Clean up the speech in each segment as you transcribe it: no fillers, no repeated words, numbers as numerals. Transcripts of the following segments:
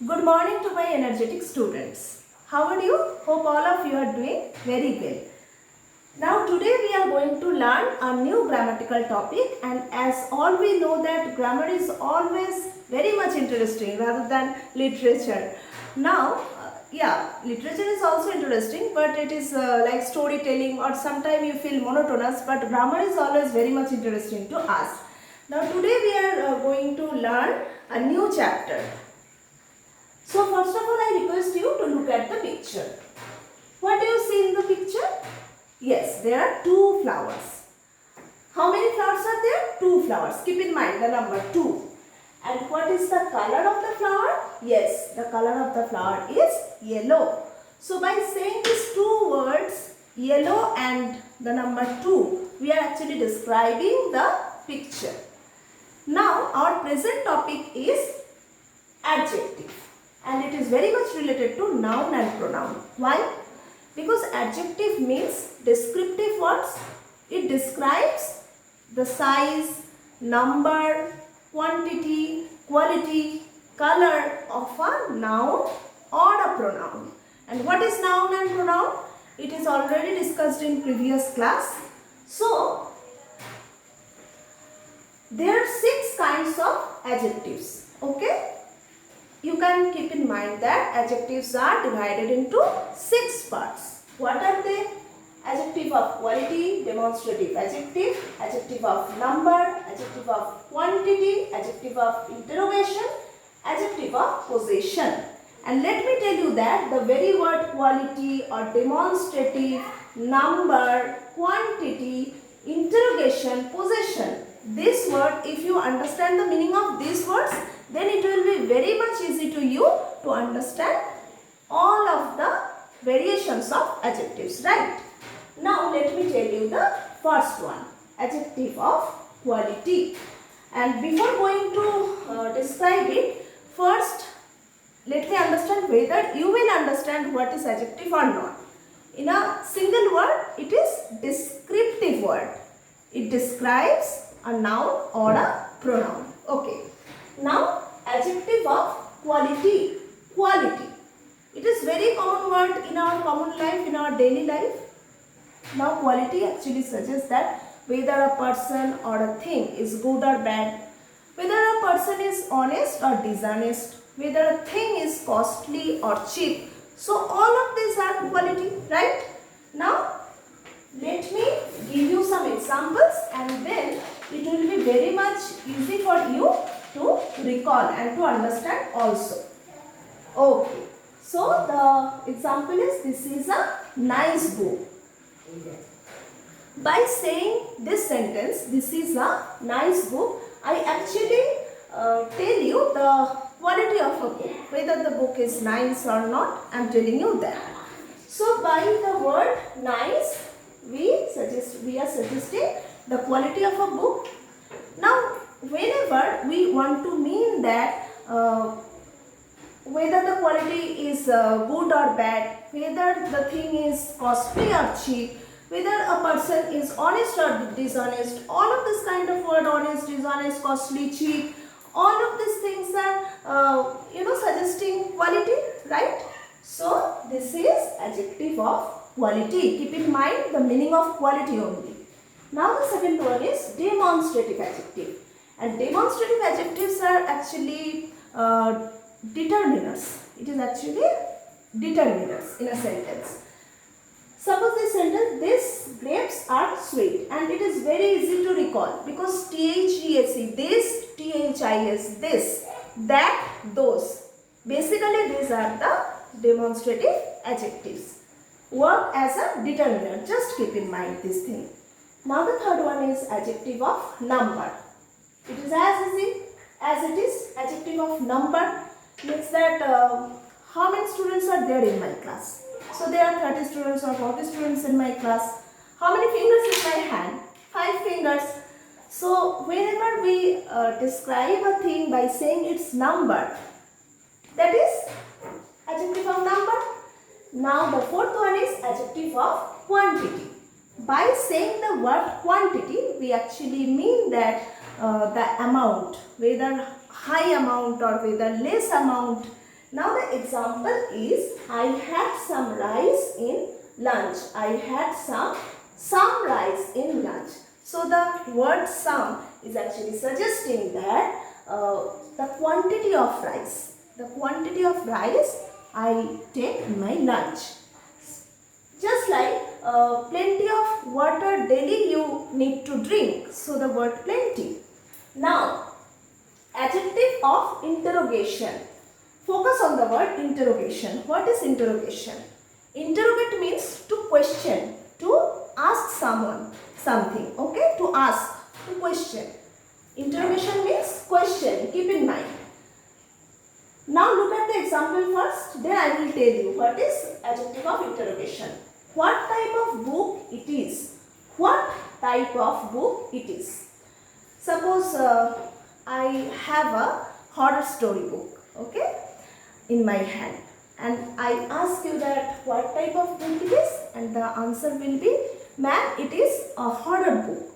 Good morning to my energetic students. How are you? Hope all of you are doing very well. Now today we are going to learn a new grammatical topic, and as all we know that grammar is always very much interesting rather than literature. Now literature is also interesting, but it is like storytelling, or sometimes you feel monotonous, but grammar is always very much interesting to us. Now today we are going to learn a new chapter. So first of all, I request you to look at the picture. What do you see in the picture? Yes, there are two flowers. How many flowers are there? Two flowers. Keep in mind the number 2. And what is the color of the flower? Yes, the color of the flower is yellow. So by saying these two words, yellow and the number 2, we are actually describing the picture. Now our present topic is adjective. And it is very much related to noun and pronoun. Why? Because adjective means descriptive words. It describes the size, number, quantity, quality, color of a noun or a pronoun. And what is noun and pronoun? It is already discussed in previous class. So, there are 6 kinds of adjectives. Okay? You can keep in mind that adjectives are divided into 6 parts. What are they? Adjective of quality, demonstrative adjective, adjective of number, adjective of quantity, adjective of interrogation, adjective of possession. And let me tell you that the very word quality or demonstrative, number, quantity, interrogation, possession, this word, if you understand the meaning of these words, then it will be very much easy to you to understand all of the variations of adjectives, right? Now let me tell you the first one, adjective of quality. And before going to describe it, first let me understand whether you will understand what is adjective or not. In a single word, it is descriptive word. It describes a noun or a pronoun. Okay. Now, adjective of quality. Quality. It is very common word in our common life, in our daily life. Now, quality actually suggests that whether a person or a thing is good or bad, whether a person is honest or dishonest, whether a thing is costly or cheap. So, all of these are quality, right? Now, let me give you some examples, and then it will be very much easy for you to recall and to understand also. Okay. So the example is, this is a nice book. By saying this sentence, this is a nice book, I actually tell you the quality of a book. Whether the book is nice or not, I am telling you that. So by the word nice, we are suggesting the quality of a book. Now, whenever we want to mean that whether the quality is good or bad, whether the thing is costly or cheap, whether a person is honest or dishonest, all of this kind of word, honest, dishonest, costly, cheap, all of these things are suggesting quality, right? So this is adjective of quality. Keep in mind the meaning of quality only. Now the second one is demonstrative adjective. And demonstrative adjectives are actually determiners. It is actually determiners in a sentence. Suppose this sentence, these grapes are sweet, and it is very easy to recall because THESE, this, THIS, this, that, those. Basically these are the demonstrative adjectives. Work as a determiner. Just keep in mind this thing. Now the third one is adjective of number. It is as easy as it is. Adjective of number means that how many students are there in my class. So there are 30 students or 40 students in my class. How many fingers is my hand? 5 fingers. So whenever we describe a thing by saying its number, that is adjective of number. Now the fourth one is adjective of quantity. By saying the word quantity, we actually mean that the amount, whether high amount or whether less amount, Now the example is, I had some rice in lunch. I had some rice in lunch. So the word some is actually suggesting that the quantity of rice. The quantity of rice I take in my lunch. Just like plenty of water daily you need to drink. So the word plenty. Now, adjective of interrogation. Focus on the word interrogation. What is interrogation? Interrogate means to question, to ask someone something. Okay, to ask, to question. Interrogation means question. Keep in mind. Now look at the example first. Then I will tell you what is adjective of interrogation. What type of book it is? What type of book it is? Suppose I have a horror story book, okay, in my hand, and I ask you that what type of book it is, and the answer will be, ma'am, it is a horror book.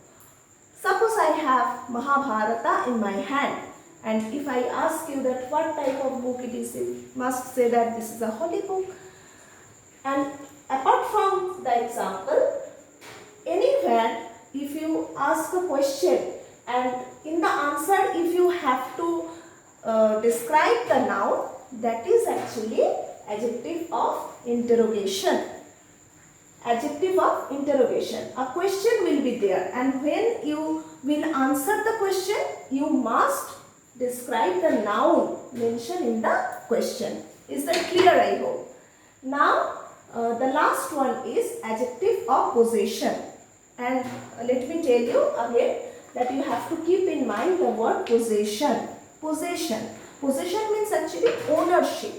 Suppose I have Mahabharata in my hand, and if I ask you that what type of book it is, you must say that this is a holy book. And apart from the example, anywhere if you ask a question and in the answer if you have to describe the noun, that is actually adjective of interrogation. Adjective of interrogation. A question will be there, and when you will answer the question, you must describe the noun mentioned in the question. Is that clear, I hope? Now, the last one is adjective of possession. And let me tell you again that you have to keep in mind the word possession. Possession. Possession means actually ownership.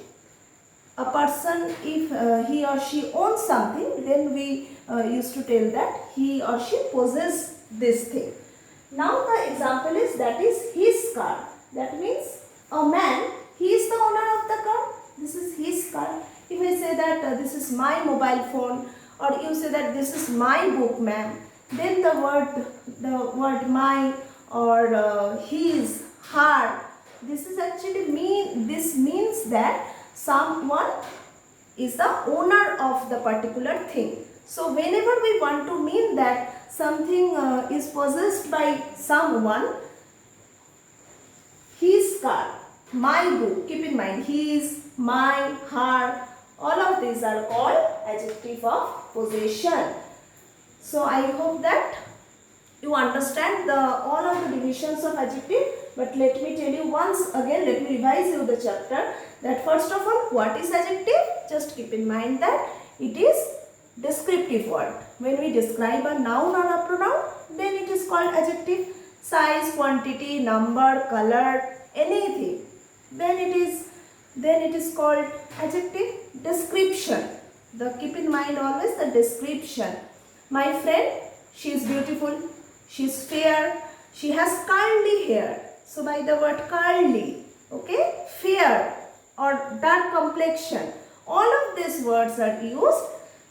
A person, if he or she owns something, then we used to tell that he or she possesses this thing. Now the example is, that is his car. That means a man, he is the owner of the car. This is his car. If I say that this is my mobile phone, or you say that this is my book, ma'am, then the word my or his, her, this is actually this means that someone is the owner of the particular thing. So whenever we want to mean that something is possessed by someone, his car, my book, keep in mind, his, my, her, all of these are called adjective of possession. So I hope that you understand all of the divisions of adjective. But let me tell you once again, let me revise you the chapter, that first of all, what is adjective? Just keep in mind that it is descriptive word. When we describe a noun or a pronoun, then it is called adjective. Size, quantity, number, color, anything, then it is called adjective. Description. Keep in mind always the description. My friend, she is beautiful, she is fair, she has curly hair. So by the word curly, okay, fair or dark complexion, all of these words are used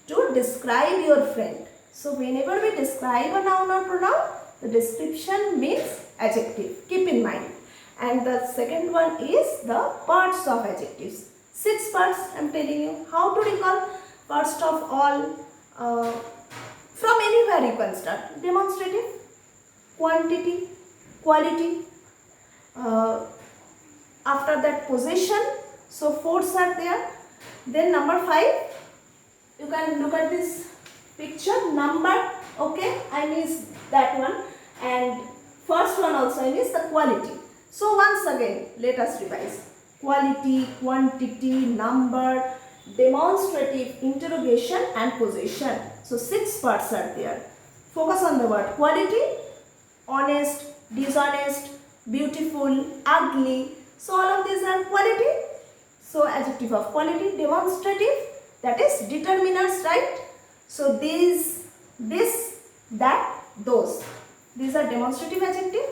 to describe your friend. So whenever we describe a noun or pronoun, the description means adjective. Keep in mind. And the second one is the parts of adjectives. 6 parts I am telling you. How to recall? First of all, from anywhere you can start. Demonstrative, quantity, quality. After that, possession. So 4s are there. Then number 5, you can look at this picture. Number, okay, I missed that one. And first one also I missed the quality. So once again, let us revise. Quality, quantity, number, demonstrative, interrogation and possession. So 6 parts are there. Focus on the word quality, honest, dishonest, beautiful, ugly. So all of these are quality. So adjective of quality. Demonstrative, that is determiners, right? So these, this, that, those. These are demonstrative adjective.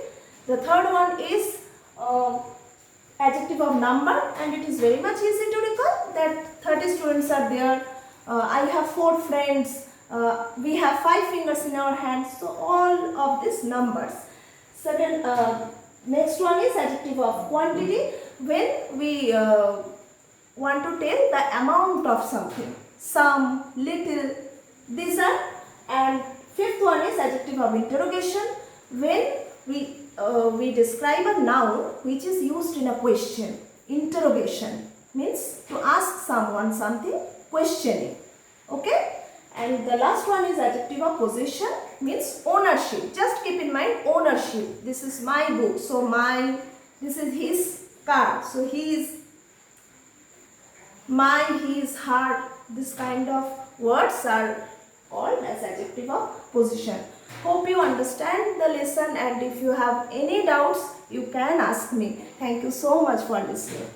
The third one is adjective of number, and it is very much easy to recall that 30 students are there. I have 4 friends. We have 5 fingers in our hands. So all of these numbers. Next one is adjective of quantity. When we want to tell the amount of something. Some, little, these are. And fifth one is adjective of interrogation. When we describe a noun which is used in a question. Interrogation means to ask someone something, questioning. Okay. And the last one is adjective of possession, means ownership. Just keep in mind ownership. This is my book, so mine. This is his car, so he is mine, he is her. This kind of words are called as adjective of possession. Hope you understand the lesson, and if you have any doubts, you can ask me. Thank you so much for listening.